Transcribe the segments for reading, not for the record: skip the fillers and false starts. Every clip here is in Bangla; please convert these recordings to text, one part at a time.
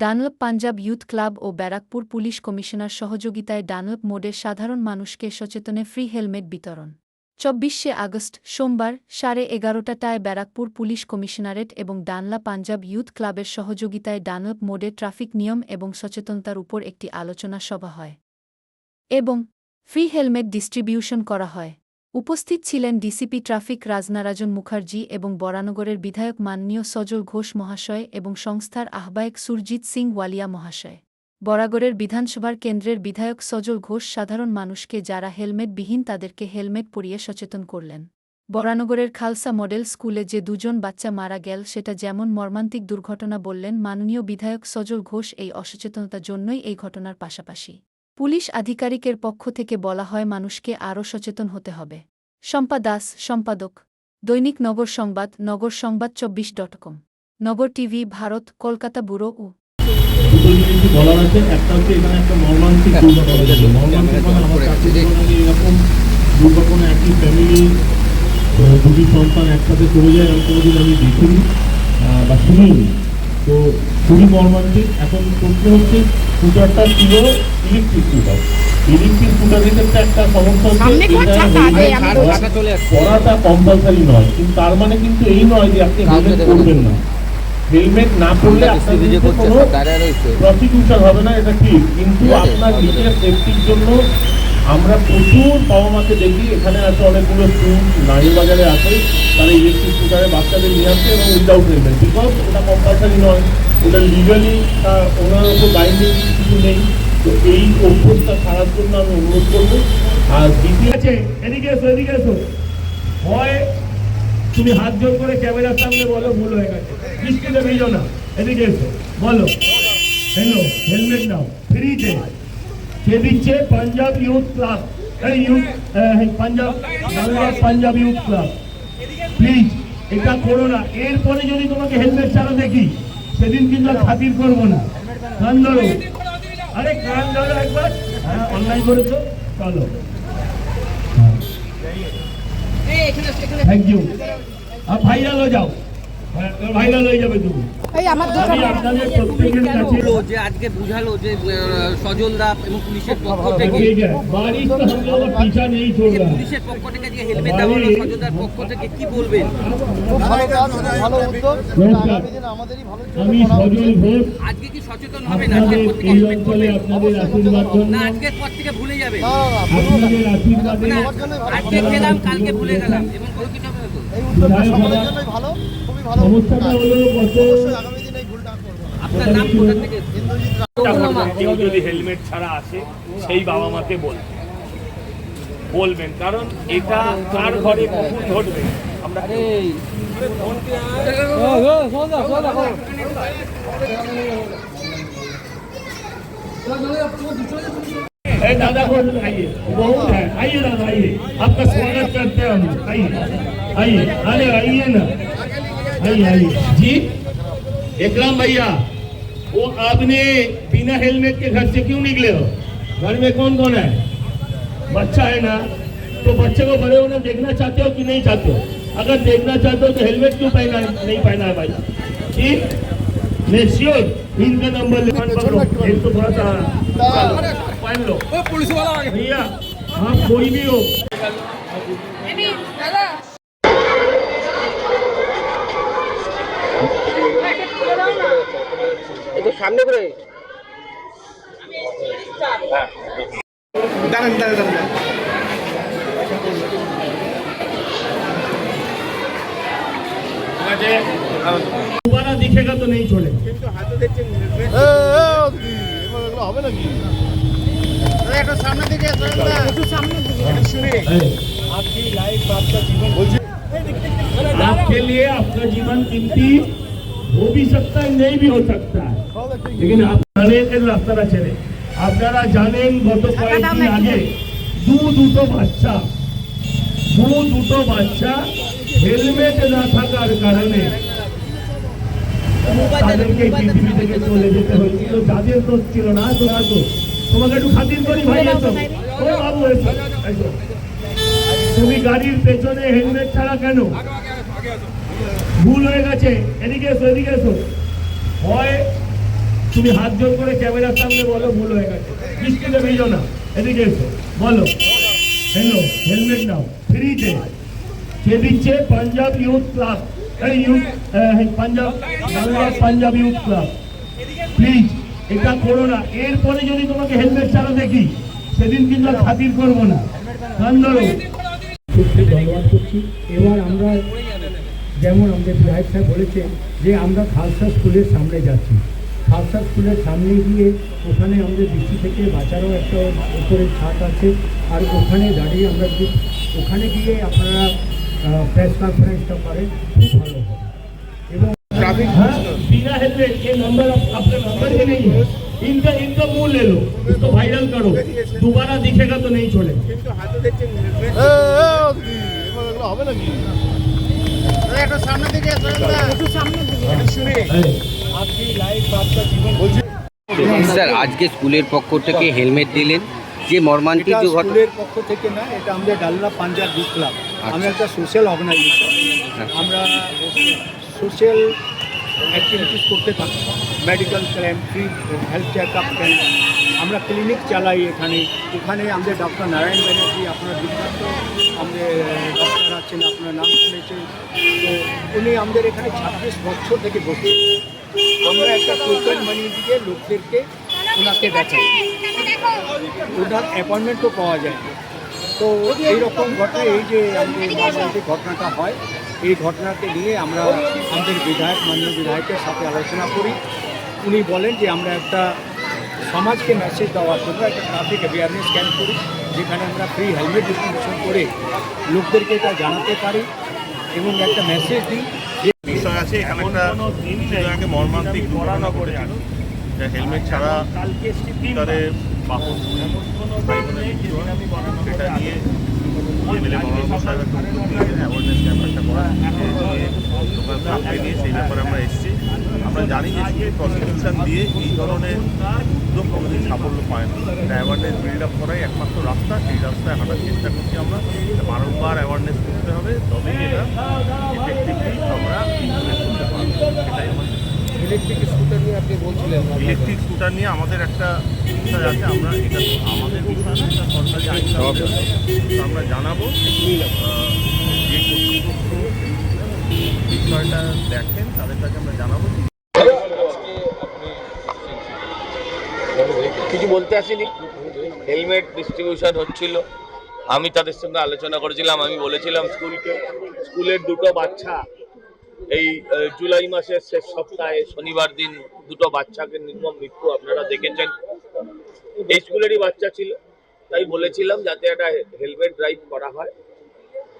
ডানলপ পাঞ্জাব ইউথ ক্লাব ও ব্যারাকপুর পুলিশ কমিশনার সহযোগিতায় ডানলপ মোডের সাধারণ মানুষকে সচেতনে ফ্রি হেলমেট বিতরণ ২৪শে আগস্ট সোমবার 11:30টায় ব্যারাকপুর পুলিশ কমিশনারেট এবং ডানলা পাঞ্জাব ইউথ ক্লাবের সহযোগিতায় ডানলপ মোডে ট্রাফিক নিয়ম এবং সচেতনতার উপর একটি আলোচনা সভা হয় এবং ফ্রি হেলমেট ডিস্ট্রিবিউশন করা হয়। উপস্থিত ছিলেন ডিসিপি ট্রাফিক রাজনারাজন মুখার্জি এবং বরানগরের বিধায়ক মাননীয় সজল ঘোষ মহাশয় এবং সংস্থার আহ্বায়ক সুরজিৎ সিং ওয়ালিয়া মহাশয়। বরাগড়ের বিধানসভার কেন্দ্রের বিধায়ক সজল ঘোষ সাধারণ মানুষকে যারা হেলমেটবিহীন তাদেরকে হেলমেট পরিয়ে সচেতন করলেন। বরানগরের খালসা মডেল স্কুলে যে দুজন বাচ্চা মারা গেল সেটা যেমন মর্মান্তিক দুর্ঘটনা বললেন মাননীয় বিধায়ক সজল ঘোষ। এই অসচেতনতার জন্যই এই ঘটনার পাশাপাশি পুলিশ আধিকারিকের পক্ষ থেকে বলা হয় মানুষকে আরও সচেতন হতে হবে। শম্পা দাস, সম্পাদক, দৈনিক নগর সংবাদ, নগর সংবাদ 24.com, নগর টিভি, ভারত, কলকাতা ব্যুরো। বলার আছে একটা হচ্ছে এখানে একটা মর্মান্তিক এরকম দুর্ঘটনা একই ফ্যামিলি দুটি সন্তান একসাথে চলে যায় এরকম কোনোদিন আমি দেখিনি বা শুনিনি। তো খুবই মর্মান্তিক। এখন প্রশ্ন হচ্ছে স্কুটারটা ছিল ইলেকট্রিক স্কুটার। ইলেকট্রিক স্কুটারের ক্ষেত্রে একটা সমস্যা হচ্ছে পড়াটা কম্পালসারি নয়, কিন্তু তার মানে কিন্তু এই নয় যে আপনি হেলমেট করবেন না। হেলমেট না পরলে আপনাদের কোনো প্রসিকিউশন হবে না, এটা ঠিক। কিন্তু আপনার নিজের সেফটির জন্য আমরা প্রচুর বাবা মাকে দেখি, এখানে আছে অনেকগুলো স্কুল নারীর বাজারে আছে, তারা ইলেকট্রিক স্কুটারে বাচ্চাদের নিয়ে আসছে এবং উইদাউট হেলমেট, বিকজ ওটা কম্পালসারি নয়, ওটা লিগালি ওনার ওপর বাইন্ডিং কিছু নেই। তো এই অভ্যাসটা ছাড়ার জন্য আমি অনুরোধ করবো। আর দ্বিতীয় আছে, এদিকে এসো, এদিকে এসো, হয় তুমি হাত জোর করে ক্যামেরার সামনে বলো ভুল হয়ে গেছে, বৃষ্টিতে ভিজো না, এদিকে এসো বলো হ্যালো হেলমেট নাও ফ্রিতে। কে দিচ্ছে? Punjab youth club, Punjab youth club. Please এটা করো না। এরপরে যদি তোমাকে হেলমেট ছাড়া দেখি সেদিন কিন্তু খাতির করবো না। কান ধরো, আরে কান ধরো একবার। হ্যাঁ অনলাইন করেছো, চলো। Thank you. আর ভাইরাল হয়ে যাও, ভাইরাল হয়ে যাবে তুমি। আপনাদের প্রত্যেকের কাছে যে আজকে বুঝালো যে সজলদা এবং পুলিশের পক্ষ থেকে পুলিশের পক্ষ থেকে যে হেলমেট দেওয়া হলো সজলদার পক্ষ থেকে, কি বলবেন? আমি সজল ঘোষ। আজকে কি সচেতন হবেন? আজকের পর থেকে হেলমেট পরবেন না? আজকের পর থেকে ভুলে যাবে? আপনাদের আশীর্বাদে আজকে খেলাম কালকে ভুলে গেলাম এবং কোনো কিছু হবে তো? সমস্যাটা হলো আপনার নাম কোথা থেকে? কেউ যদি হেলমেট ছাড়া আসে সেই বাবা মাকে বলবেন, কারণ এটা কার ঘরে কখন ঘটবে আমরা दादा को आइए, बहुत है, आइए दादा आइए, आपका स्वागत करते हैं हम। आइए आइए, अरे आइए ना, आइए आइए जी। इकराम भैया, वो आपने बिना हेलमेट के घर से क्यों निकले हो? घर में कौन कौन है? बच्चा है ना, तो बच्चे को बड़े होने देखना चाहते हो कि नहीं चाहते हो? अगर देखना चाहते हो तो हेलमेट क्यों पहना नहीं पहना है भाई? ठीक, श्योर। इनका नंबर पकड़ो, एक तो थोड़ा सा पहन लो। पुलिस वाला भैया आप कोई भी हो, সামনে করে দাঁড়ান দাঁড়ান দাঁড়ান। दोबारा दिखेगा तो नहीं छोड़े। হবে নাকি? একটু সামনে দিকে, একটু সামনে দিকে শুনে। आपकी लाइफ आपका जीवन, आपके लिए आपका जीवन कीमती हो भी सकता है, नहीं भी हो सकता है, लेकिन आप জানেন এর রাস্তাটা ছেড়ে। আপনারা জানেন গত কয়েকদিন আগে দুটো বাচ্চা হেলমেট না থাকার কারণে তাদেরকে পৃথিবী থেকে চলে যেতে হয়েছিল। যাদের দোষ ছিল না, তোমার দোষ। তোমাকে একটু খাতির করি ভাই, এসো। ও বাবু এসো, এসো। তুমি গাড়ির পেছনে হেলমেট ছাড়া কেন? ভুল হয়ে গেছে, এদিকে এসো, এদিকে এসো। হয় তুমি হাত জোর করে ক্যামেরার সামনে বলো ভুল হয়ে গেছে, বৃষ্টিতে ভিজো না, এদিকে এসো বলো হ্যালো হেলমেট নাও ফ্রিতে। কে দিচ্ছে? Punjab youth club, Punjab youth club. Please এটা করো না, এরপরে যদি তোমাকে হেলমেট ছাড়া দেখি সেদিন কিন্তু আর খাতির করবো না। কান ধরো। খুব ধন্যবাদ করছি। এবার আমরা যেমন আমাদের বিধায়ক সাহেব বলেছে যে আমরা খালসা স্কুলের সামনে যাচ্ছি, খালসা স্কুলের সামনে গিয়ে ওখানে আমাদের বৃষ্টি থেকে বাঁচারও একটা উপরে ছাদ আছে, আর ওখানে দাঁড়িয়ে আমরা যদি ওখানে গিয়ে আপনারা প্রেস কনফারেন্সটা করেন খুব ভালো হবে। এবং हाँ, बिना हेलमेट के नंबर अपना नंबर ही नहीं है, इनका मुंह ले लो, इसको वायरल करो, दोबारा दिखेगा तो नहीं छोड़े। কিন্তু হাতে দেখছেন এগুলো হবে নাকি? একটু সামনে দিকে একটু সামনে দিকে আপনি লাইভ বার্তা জীবন বলছেন। স্যার আজকে স্কুলের পক্ষ থেকে হেলমেট দিলেন, যে মর্মান্তিক এটা যে ঘটনা। স্কুলের পক্ষ থেকে না, এটা আমাদের ডালনা পাঞ্জাব ইউথ ক্লাব। আমরা একটা সোশ্যাল অর্গানাইজেশন, আমরা সোশ্যাল অ্যাক্টিভিটিস করতে থাকি, medical camp, free health check up camp, আমরা ক্লিনিক চালাই এখানে। এখানে আমাদের ডক্টর নারায়ণ ব্যানার্জি, আপনার বিখ্যাত আমাদের ডক্টর আছেন, আপনার নাম শুনেছেন, তো উনি আমাদের এখানে 26 বছর থেকে বসছেন। আমরা একটা টোকেন মানি দিয়ে লোকদেরকে ওনাকে দেখাই, ওনার অ্যাপয়েন্টমেন্টও পাওয়া যায়। তো এইরকম ঘটনা, এই যে আমাদের মর্মান্তিক ঘটনাটা হয়, এই ঘটনাকে নিয়ে আমরা আমাদের বিধায়ক, মাননীয় বিধায়কের সাথে আলোচনা করি। উনি বলেন যে আমরা একটা সমাজকে মেসেজ দেওয়ার জন্য একটা ট্রাফিক অ্যাওয়ারনেস ক্যাম্প করি, যেখানে আমরা ফ্রি হেলমেট ডিস্ট্রিবিউশন করে লোকদেরকে এটা জানাতে পারি এবং একটা মেসেজ দিই। বিষয় আছে এখানে একটা আগে মর্মান্তিক ঘটনা ঘটেছিল, যা হেলমেট ছাড়া তারে বাহন ভাই বোনের মৃত্যু হয়। সেটা নিয়ে এমএলএ বাবা সাহেব একটা উদ্যোগ নিয়েছেন, অ্যাওয়ারনেস ক্যাম্প একটা করা, লোকাল ক্লাবকে নিয়ে সেই ব্যাপারে আমরা এসেছি। আমরা জানি যে শুধু প্রসিকিউশন দিয়ে এই ধরনের উদ্যোগ কোনোদিন সাফল্য পায় না, এটা অ্যাওয়ারনেস বিল্ড আপ করাই একমাত্র রাস্তা। সেই রাস্তায় হাঁটার চেষ্টা করছি আমরা, বারংবার অ্যাওয়ারনেস করতে হবে, তবেই এটা এফেক্টিভলি আমরা ইমপ্লিমেন্ট করতে পারবো। এটাই আমাদের। ইলেকট্রিক স্কুটার নিয়ে আপনি বলছিলেন, ইলেকট্রিক স্কুটার নিয়ে আমাদের একটা বিষয় আছে, আমরা এটা আমাদের বিষয় না, এটা সরকারি আইন তো আমরা জানাবো যে কর্তৃপক্ষ বিষয়টা দেখেন তাদের কাছে আমরা জানাবো। কিছু বলতে আসিনি, হেলমেট ডিস্ট্রিবিউশন হচ্ছিল, আমি তাদের সঙ্গে আলোচনা করেছিলাম। আমি বলেছিলাম স্কুলের দুটো বাচ্চা এই জুলাই মাসের শেষ সপ্তাহে শনিবার দিন দুটো বাচ্চাকে নির্মম মৃত্যু আপনারা দেখেছেন, এই স্কুলেরই বাচ্চা ছিল। তাই বলেছিলাম যাতে একটা হেলমেট ড্রাইভ করা হয়,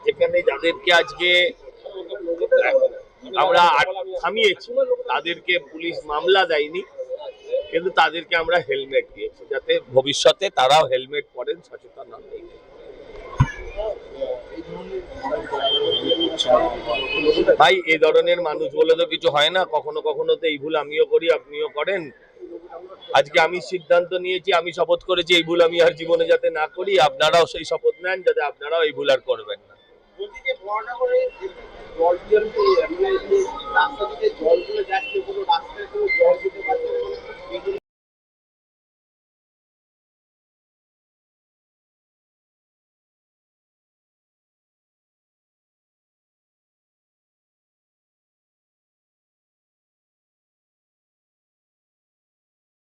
যেখানে যাদেরকে আজকে আমরা থামিয়েছি তাদেরকে পুলিশ মামলা দেয়নি, কিন্তু তাদেরকে আমরা হেলমেট দিয়েছি যাতে ভবিষ্যতে তারাও হেলমেট পরেন, সচেতন হন। ভাই এই ধরনের মানুষ বলে তো কিছু হয় না, কখনো কখনো তো এই ভুল আমিও করি, আপনিও করেন। আজকে আমি সিদ্ধান্ত নিয়েছি, আমি শপথ করেছি এই ভুল আমি আর জীবনে যাতে না করি, আপনারাও সেই শপথ নেন যাতে আপনারাও এই ভুল আর করবেন না। জল